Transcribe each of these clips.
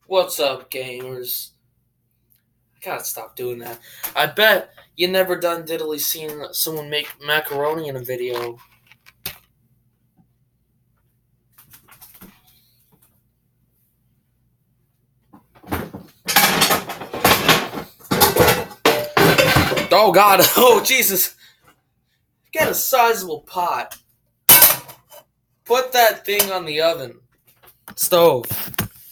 What's up, gamers? I gotta stop doing that. I bet you never done diddly seen someone make macaroni in a video. Oh god, oh Jesus. Get a sizable pot. Put that thing on the oven. Stove.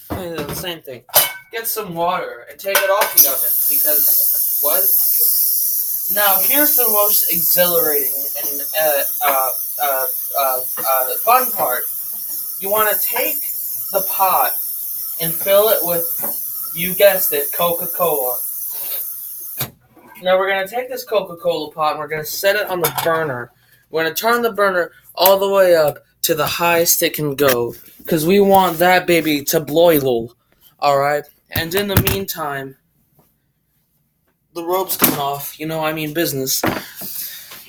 The same thing. Get some water and take it off the oven because what? Now here's the most exhilarating and fun part. You want to take the pot and fill it with, you guessed it, Coca-Cola. Now we're going to take this Coca-Cola pot and we're going to set it on the burner. We're going to turn the burner all the way up to the highest it can go because we want that baby to boil. Alright? And in the meantime, the rope's coming off. I mean business.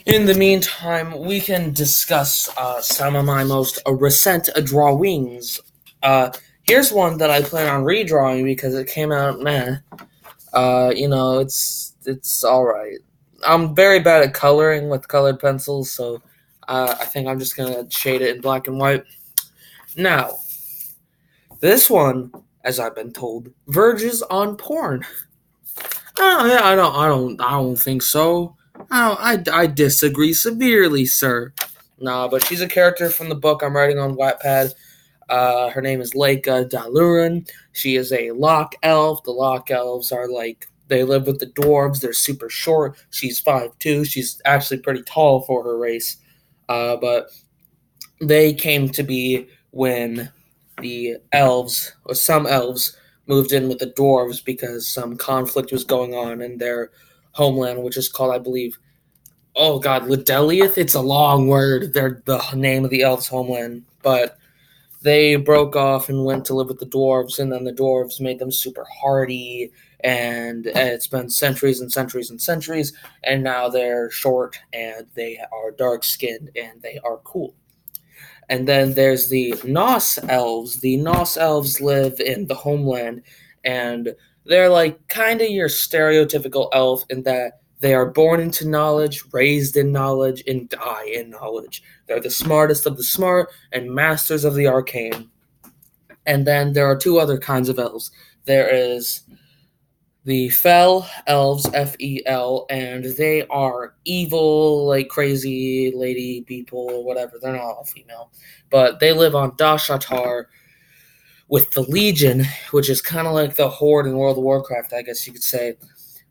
In the meantime, we can discuss some of my most recent drawings. Here's one that I plan on redrawing because it came out meh. It's all right. I'm very bad at coloring with colored pencils, so I think I'm just gonna shade it in black and white. Now, this one, as I've been told, verges on porn. I don't think so. I disagree severely, sir. Nah, but she's a character from the book I'm writing on Wattpad. Her name is Leica Daluran. She is a Loch Elf. The Loch Elves are they live with the dwarves. They're super short. She's 5'2". She's actually pretty tall for her race. But they came to be when the elves, or some elves, moved in with the dwarves because some conflict was going on in their homeland, which is called, I believe, oh god, Lideliath? It's a long word. They're the name of the elves' homeland. But they broke off and went to live with the dwarves, and then the dwarves made them super hardy, and it's been centuries and centuries and centuries, and now they're short, and they are dark-skinned, and they are cool. And then there's the Nos elves. The Nos elves live in the homeland, and they're like kind of your stereotypical elf in that they are born into knowledge, raised in knowledge, and die in knowledge. They're the smartest of the smart and masters of the arcane. And then there are two other kinds of elves. There is the Fel elves, Fel, and they are evil, like crazy lady people or whatever. They're not all female. But they live on Dashatar with the Legion, which is kind of like the Horde in World of Warcraft, I guess you could say.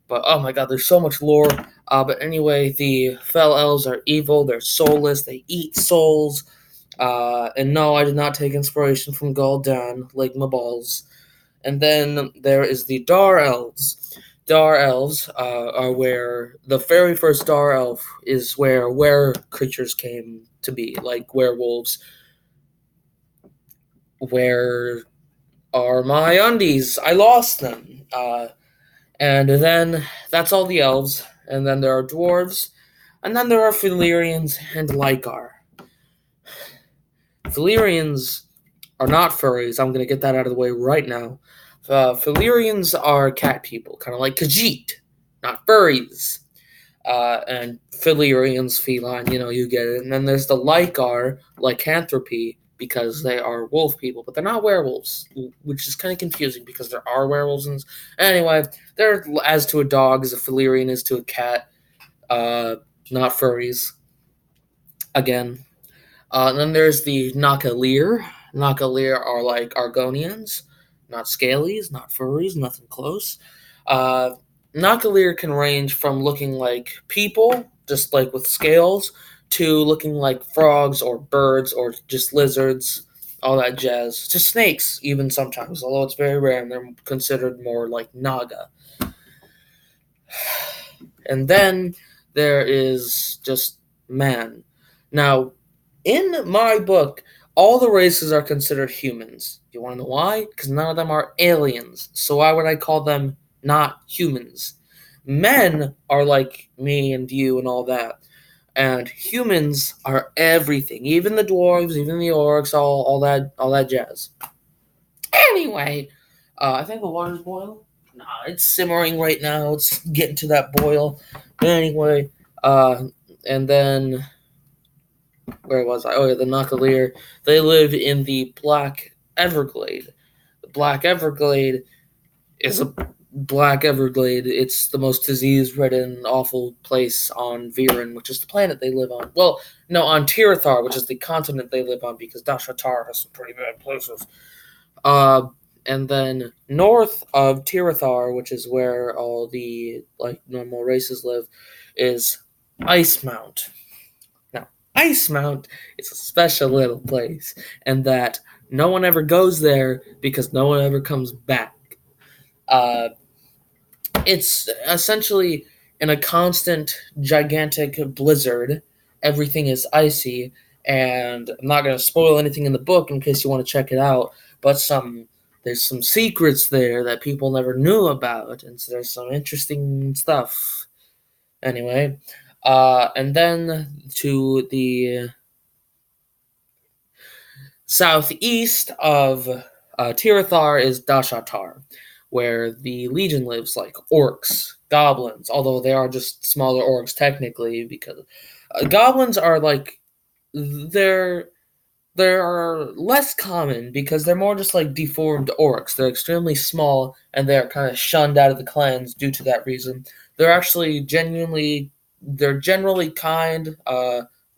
But oh my god, there's so much lore. But anyway, the Fel elves are evil. They're soulless. They eat souls. And no, I did not take inspiration from Gul'dan, like my balls. And then there is the Dar elves. Dar elves are where the very first Dar elf is where creatures came to be, like werewolves. Where are my undies? I lost them. And then that's all the elves. And then there are dwarves. And then there are Valyrians and Lycar. Valyrians are not furries. I'm going to get that out of the way right now. Valyrians are cat people, kind of like Khajiit, not furries. And Valyrians, feline, you get it. And then there's the Lycar, lycanthropy, because they are wolf people, but they're not werewolves, which is kind of confusing because there are werewolves. Anyway, they're as to a dog as a Valyrian is to a cat. Not furries. Again. And then there's the Nakalir. Nakalir are like Argonians, not scalies, not furries, nothing close. Nakalir can range from looking like people, just like with scales, to looking like frogs or birds or just lizards, all that jazz. To snakes, even sometimes, although it's very rare and they're considered more like Naga. And then there is just man. Now, in my book, all the races are considered humans. You want to know why? Because none of them are aliens. So why would I call them not humans? Men are like me and you and all that. And humans are everything. Even the dwarves, even the orcs, all that jazz. Anyway, I think the water's boiling. Nah, it's simmering right now. It's getting to that boil. But anyway, uh, and then where was I? Oh yeah, the Knucklear. They live in the Black Everglade. The Black Everglade is a Black Everglade. It's the most disease-ridden, awful place on Viren, which is the planet they live on. Well, no, on Tirathar, which is the continent they live on, because Dashatar has some pretty bad places. Uh, and then north of Tirathar, which is where all the normal races live, is Ice Mount. Now, Ice Mount is a special little place, and that no one ever goes there because no one ever comes back. Uh, it's essentially in a constant, gigantic blizzard. Everything is icy, and I'm not going to spoil anything in the book in case you want to check it out. But there's some secrets there that people never knew about, and so there's some interesting stuff. Anyway, and then to the southeast of Tirathar is Dashatar, where the Legion lives, like orcs, goblins, although they are just smaller orcs technically, because goblins are like they're they're less common because they're more just like deformed orcs. They're extremely small and they're kind of shunned out of the clans due to that reason. They're actually they're generally kind,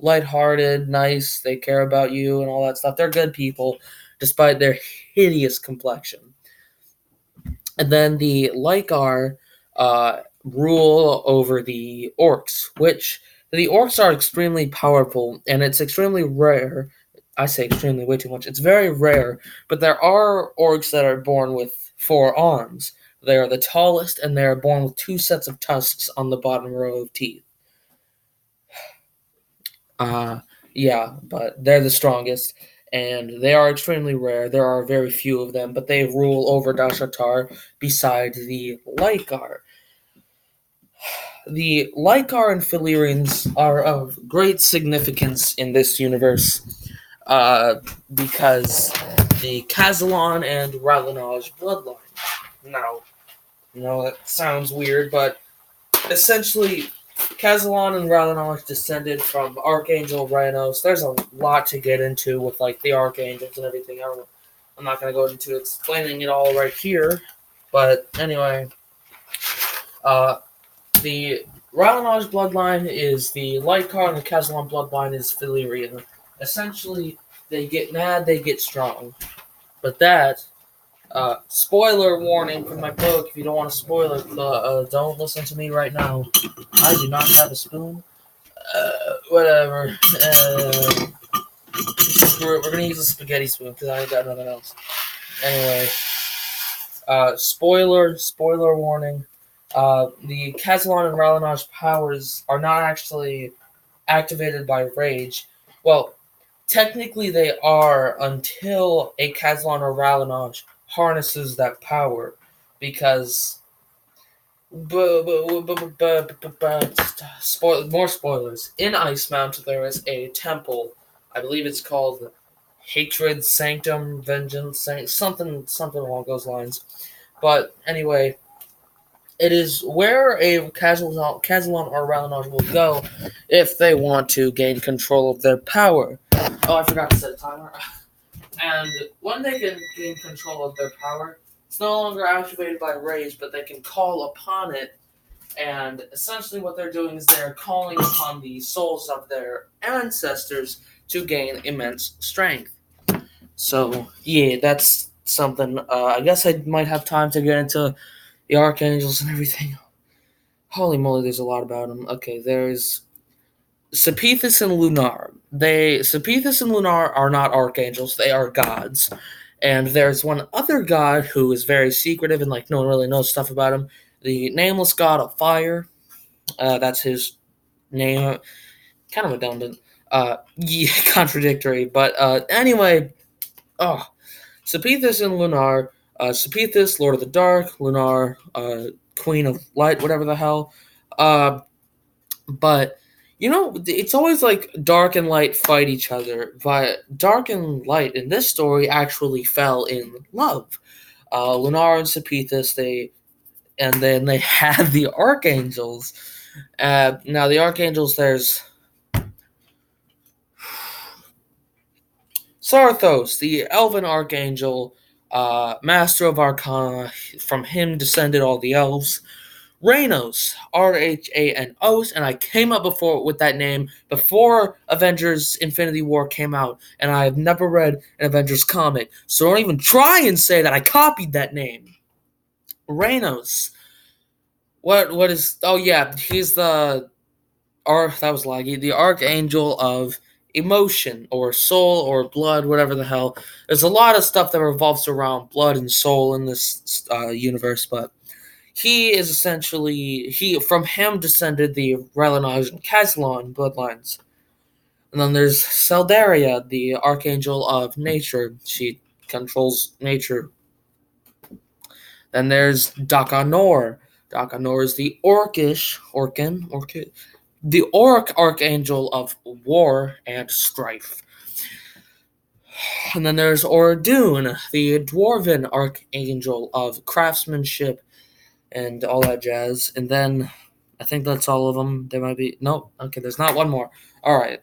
lighthearted, nice. They care about you and all that stuff. They're good people, despite their hideous complexion. And then the Lycar rule over the orcs, which the orcs are extremely powerful, and it's extremely rare. I say extremely way too much. It's very rare, but there are orcs that are born with 4 arms. They are the tallest, and they are born with 2 sets of tusks on the bottom row of teeth. Uh, yeah, but they're the strongest, and they are extremely rare. There are very few of them, but they rule over Dashatar beside the Lycar. The Lycar and Philirians are of great significance in this universe because the Kazilon and Raynauds bloodline. Now, that sounds weird, but essentially, Kazilon and Raynauds descended from Archangel Raynauds. There's a lot to get into with like the Archangels and everything. I'm not going to go into explaining it all right here, but anyway, uh, the Raynauds bloodline is the Lycar, and the Kazilon bloodline is Philirian. Essentially, they get mad, they get strong. But that, spoiler warning from my book, if you don't want to spoil it, don't listen to me right now. I do not have a spoon. Whatever. Screw it, we're going to use a spaghetti spoon because I ain't got nothing else. Anyway, spoiler warning. The Kazilon and Raynauds powers are not actually activated by rage. Well, technically they are until a Kazilon or Raynauds harnesses that power, because more spoilers. In Ice Mount there is a temple. I believe it's called Hatred, Sanctum, Vengeance, something along those lines. But anyway, it is where a Kazilon or Raynauds will go if they want to gain control of their power. Oh, I forgot to set a timer. And when they can gain control of their power, it's no longer activated by rage, but they can call upon it. And essentially what they're doing is they're calling upon the souls of their ancestors to gain immense strength. So, yeah, that's something. I guess I might have time to get into the Archangels and everything. Holy moly, there's a lot about them. Okay, there's Sepithus and Lunara. Sepithus and Lunara are not archangels; they are gods. And there's one other god who is very secretive and like no one really knows stuff about him. The nameless god of fire. That's his name. Kind of redundant. Yeah, contradictory. But anyway, oh, Sepithus and Lunar. Sepithus, Lord of the Dark. Lunar, Queen of Light. Whatever the hell. But it's always like dark and light fight each other, but dark and light in this story actually fell in love. Lunara and Sepethus, and then they had the Archangels. Now the Archangels, there's Sarthos, the Elven Archangel, Master of Arcana. From him descended all the elves. Raynauds, Rhanos, and I came up before with that name before Avengers Infinity War came out, and I have never read an Avengers comic, so don't even try and say that I copied that name. Raynauds. What is? Oh yeah, he's the that was laggy. The Archangel of emotion or soul or blood, whatever the hell. There's a lot of stuff that revolves around blood and soul in this universe, but he is essentially from him descended the Raynauds and Kazilon bloodlines. And then there's Seldaria, the Archangel of Nature. She controls nature. Then there's Dakanor. Dakanor is the the Orc Archangel of War and Strife. And then there's Oradun, the Dwarven Archangel of Craftsmanship and all that jazz. And then I think that's all of them. There might be nope. Okay, there's not one more. All right,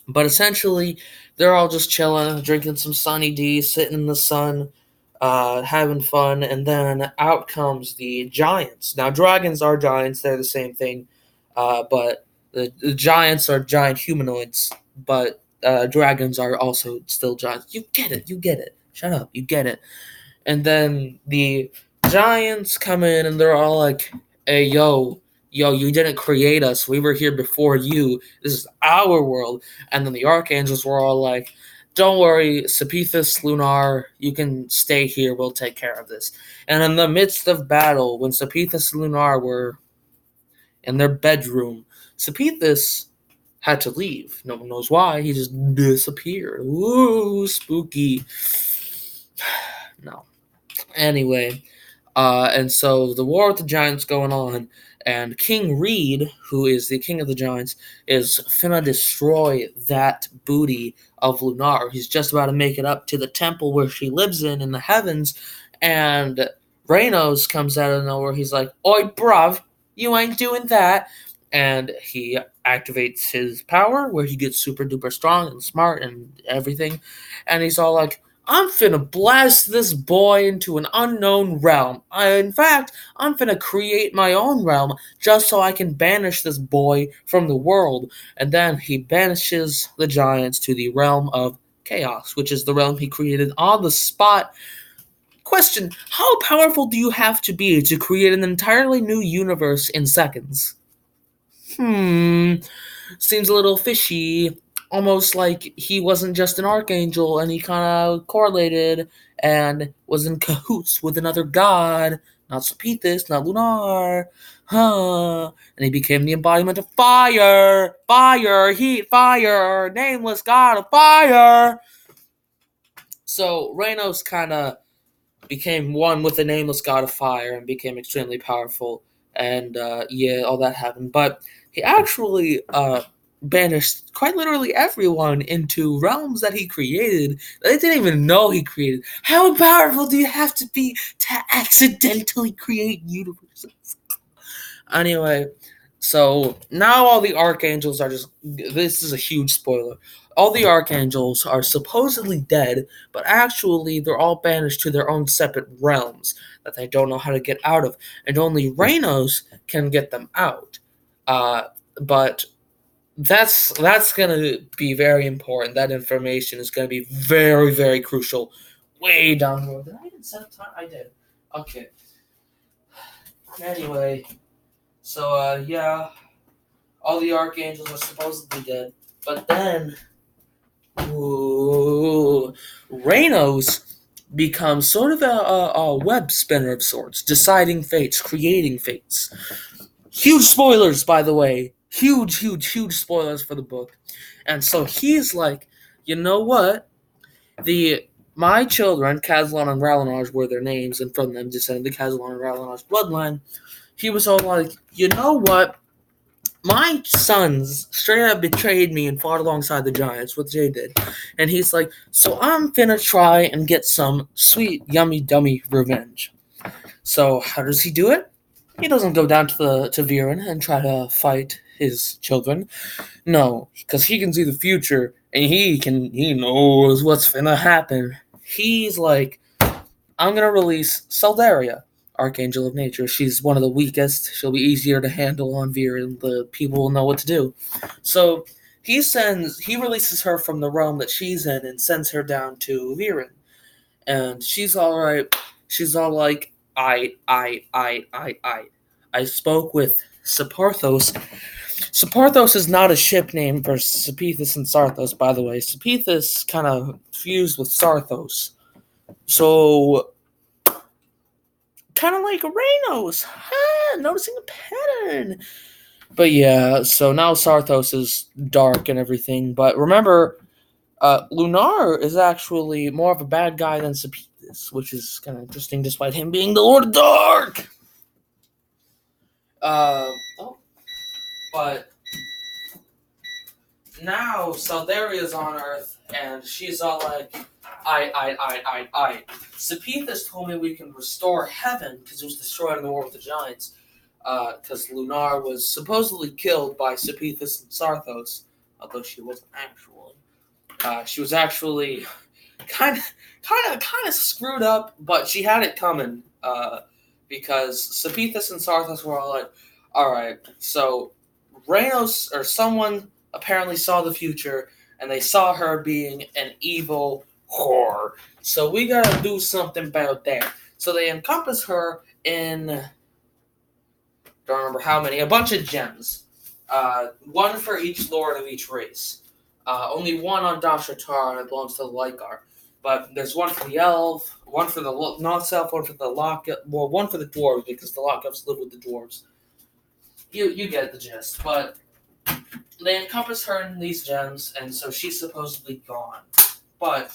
but essentially they're all just chilling, drinking some Sunny D, sitting in the sun, having fun, and then out comes the giants. Now dragons are giants; they're the same thing, but the giants are giant humanoids. But dragons are also still giants. You get it. You get it. Shut up. You get it. And then the giants come in and they're all like, hey, yo, you didn't create us. We were here before you. This is our world. And then the archangels were all like, don't worry, Sepethus, Lunar, you can stay here. We'll take care of this. And in the midst of battle, when Sepethus and Lunar were in their bedroom, Sepethus had to leave. No one knows why. He just disappeared. Ooh, spooky. No. Anyway, and so the war with the giants going on, and King Reed, who is the king of the giants, is finna destroy that booty of Lunar. He's just about to make it up to the temple where she lives in the heavens, and Raynauds comes out of nowhere. He's like, oi, bruv, you ain't doing that. And he activates his power where he gets super duper strong and smart and everything. And he's all like, I'm finna blast this boy into an unknown realm. In fact, I'm finna create my own realm just so I can banish this boy from the world. And then he banishes the giants to the realm of chaos, which is the realm he created on the spot. Question, how powerful do you have to be to create an entirely new universe in seconds? Seems a little fishy. Almost like he wasn't just an archangel and he kind of correlated and was in cahoots with another god. Not Sepethus, not Lunar. And he became the embodiment of fire. Fire, heat, fire. Nameless god of fire. So Raynauds kind of became one with the nameless god of fire and became extremely powerful. And all that happened. But he actually banished quite literally everyone into realms that he created that they didn't even know he created. How powerful do you have to be to accidentally create universes? Anyway, so now all the archangels are just. This is a huge spoiler. All the archangels are supposedly dead, but actually they're all banished to their own separate realms that they don't know how to get out of, and only Raynauds can get them out. But that's gonna be very important. That information is gonna be very, very crucial. Way down the road. Did I even set time? I did. Okay. Anyway, so yeah, all the archangels are supposedly dead, but then, Raynauds becomes sort of a web spinner of sorts, deciding fates, creating fates. Huge spoilers, by the way. Huge, huge, huge spoilers for the book. And so he's like, you know what? My children, Kazilon and Raynauds were their names, and from them descended the Kazilon and Raynauds bloodline. He was all like, you know what? my sons straight up betrayed me and fought alongside the Giants, what Jay did. And he's like, so I'm finna try and get some sweet, yummy, dummy revenge. So how does he do it? He doesn't go down to Viren and try to fight his children. No, because he can see the future and he knows what's finna happen. He's like, I'm gonna release Seldaria, Archangel of Nature. She's one of the weakest. She'll be easier to handle on Viren. The people will know what to do. So he releases her from the realm that she's in and sends her down to Viren. And she's all right. She's all like, I spoke with Saparthos. Saparthos is not a ship name for Sepithus and Sarthos, by the way. Sepithus kind of fused with Sarthos. So, kind of like Raynauds. Noticing a pattern. But yeah, so now Sarthos is dark and everything. But remember, Lunara is actually more of a bad guy than Sepithus, which is kind of interesting despite him being the Lord of Dark. But now Saldaria's on Earth, and she's all like, I. Sepithus told me we can restore heaven because it was destroyed in the war with the Giants. Because Lunara was supposedly killed by Sepithus and Sarthos, although she wasn't actually. She was actually kind of screwed up, but she had it coming. Because Sepithus and Sarthos were all like, all right, so Raynauds or someone apparently saw the future, and they saw her being an evil whore. So we gotta do something about that. So they encompass her in, don't remember how many, a bunch of gems. One for each lord of each race. Only one on Dashatar, and it belongs to the Lycar. But there's one for the elf, one for the North-Elf, one for the Lockup, well, one for the dwarves, because the Lockups live with the dwarves. You get the gist. But they encompass her in these gems, and so she's supposedly gone. But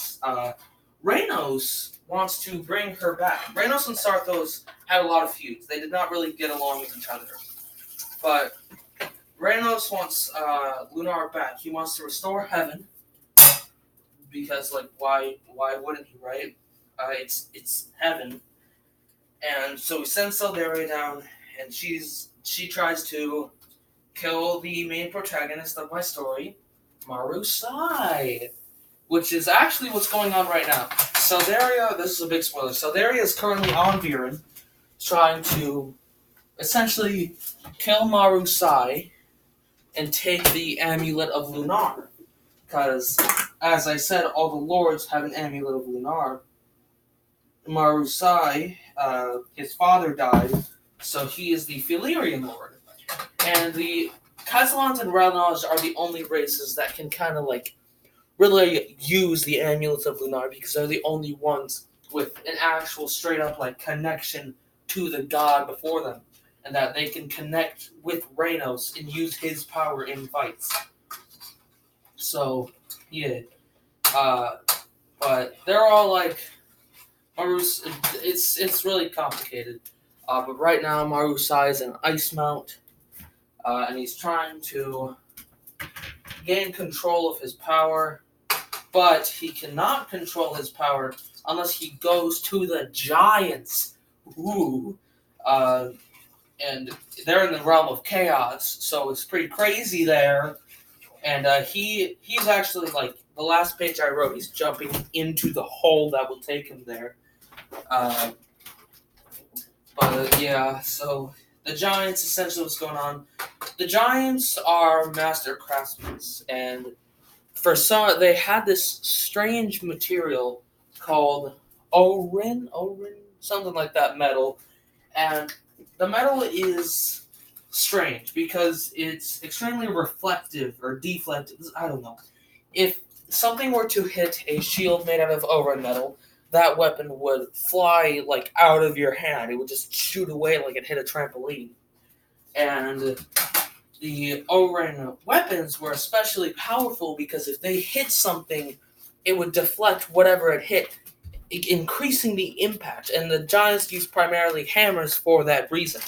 Raynauds wants to bring her back. Raynauds and Sarthos had a lot of feuds. They did not really get along with each other. But Raynauds wants Lunara back. He wants to restore heaven. Because, like, why wouldn't he, right? It's heaven. And so he sends Seldaria down, and she tries to kill the main protagonist of my story, Marusai, which is actually what's going on right now. Seldaria, this is a big spoiler, Seldaria is currently on Viren, trying to essentially kill Marusai and take the amulet of Lunar. Because, as I said, all the lords have an amulet of Lunar. Marusai, his father died, so he is the Philirian lord. And the Kazilons and Raynauds are the only races that can kind of like really use the amulets of Lunar because they're the only ones with an actual straight up like connection to the god before them, and that they can connect with Raynauds and use his power in fights. So, yeah. But they're all like, it's really complicated. But right now, Marusai is an ice mount, and he's trying to gain control of his power, but he cannot control his power unless he goes to the Giants. Ooh. And they're in the realm of chaos, so it's pretty crazy there. And he's actually, like, the last page I wrote, he's jumping into the hole that will take him there. Yeah, so the Giants, essentially what's going on. The Giants are master craftsmen, and for some, they had this strange material called Orin, something like that metal. And the metal is strange because it's extremely reflective or deflective. I don't know. If something were to hit a shield made out of Orin metal, that weapon would fly like out of your hand. It would just shoot away like it hit a trampoline. And the Orin weapons were especially powerful because if they hit something, it would deflect whatever it hit, increasing the impact. And the Giants used primarily hammers for that reason,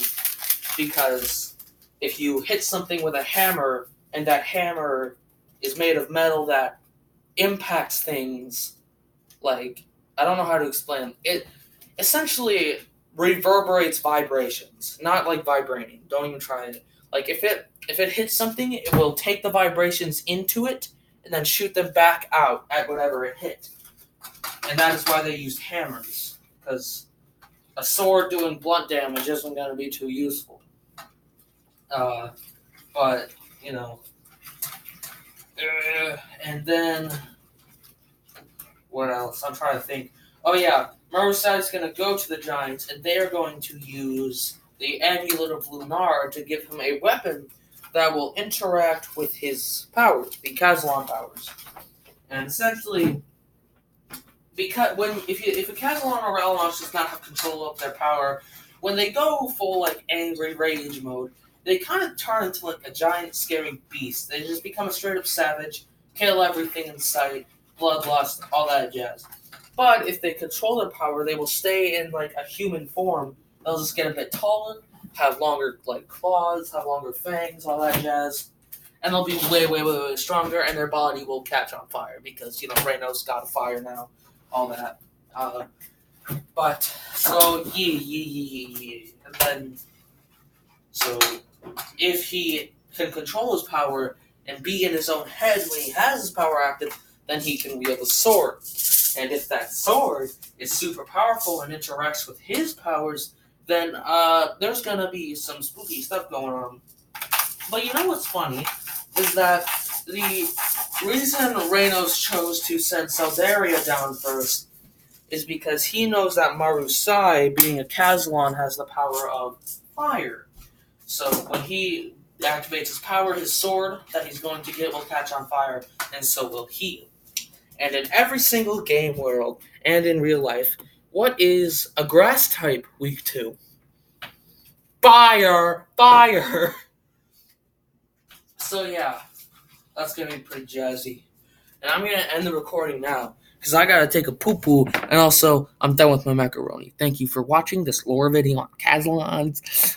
because if you hit something with a hammer and that hammer is made of metal that impacts things, like, I don't know how to explain it. Essentially reverberates vibrations, not like vibrating. Don't even try it. Like if it hits something, it will take the vibrations into it and then shoot them back out at whatever it hit. And that is why they used hammers, because a sword doing blunt damage isn't going to be too useful. But you know, and then what else? I'm trying to think. Oh yeah, Marusai is going to go to the Giants, and they are going to use the Amulet of Lunara to give him a weapon that will interact with his powers, the Kazilon powers. And essentially, because if a Kazilon or Raynauds does not have control of their power, when they go full like angry rage mode, they kind of turn into like a giant scary beast. They just become a straight up savage, kill everything in sight, bloodlust, all that jazz. But if they control their power, they will stay in like a human form. They'll just get a bit taller, have longer like claws, have longer fangs, all that jazz, and they'll be way stronger, and their body will catch on fire because Raynauds got a fire now, all that. But so yeah, and then so if he can control his power and be in his own head when he has his power active, then he can wield a sword. And if that sword is super powerful and interacts with his powers, then there's gonna be some spooky stuff going on. But you know what's funny is that the reason Raynauds chose to send Saldaria down first is because he knows that Marusai, being a Kazilon, has the power of fire. So when he activates his power, his sword that he's going to get will catch on fire, and so will he. And in every single game world, and in real life, what is a grass type weak to? Fire! Fire! So yeah, that's going to be pretty jazzy. And I'm going to end the recording now, because I got to take a poo-poo, and also, I'm done with my macaroni. Thank you for watching this lore video on Kazilons.